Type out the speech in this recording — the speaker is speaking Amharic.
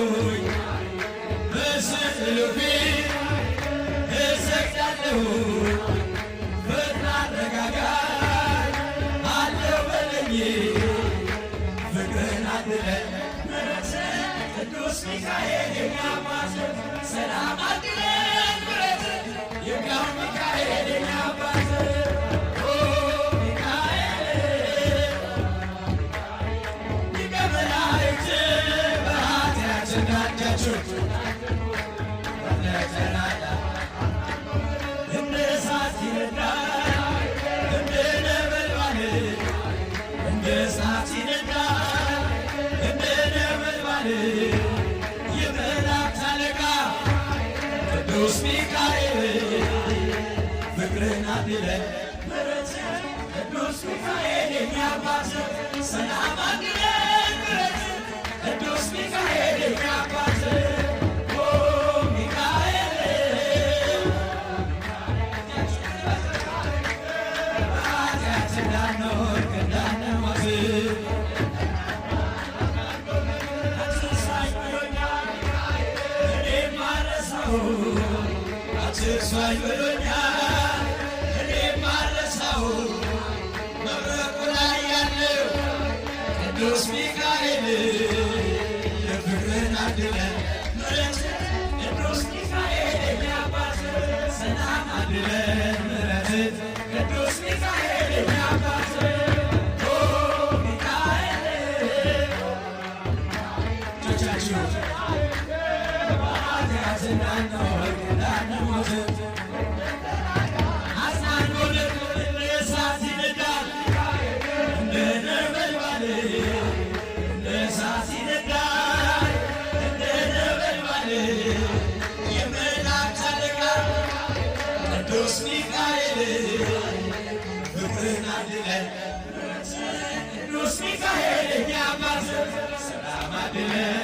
እሰግዳለሁኝ በስዕሉ ፊት እሰግዳለሁኝ ፍቅር አረጋጋኝ አለው በለኝ ፍቅርን አድለን ቅዱስ ሚካኤል የኛ አባት ሰላም አድለን ምሕረት የጋው ሚካኤል የኛ አባት እንደ እሳት ይነዳል እንደ ነበልባል እንደ እሳት ይነዳል እንደ ነበልባል የመላእክት አለቃ ቅዱስ ሚካኤል ፍቅርን አድለን ምሕረት ቅዱስ ሚካኤል የኛ አባት ሰላም አድለን ምሕረት ቅዱስ ሚካኤል የኛ አባት አትርሳኝ ብሎኛል እኔም አልረሳው መብረቁ ላይ ያለው ቅዱስ ሚካኤል የፍቅርን አድለን ምሕረት ቅዱስ ሚካኤል የኛ አባት ሰላም አድለን ምሕረት ቅዱስ ሚካኤል የኛ አባት ቅዱስ ሚካኤል ፍቅርን አድለን ቅዱስ ሚካኤል የኛ አባት ሰላም አድለን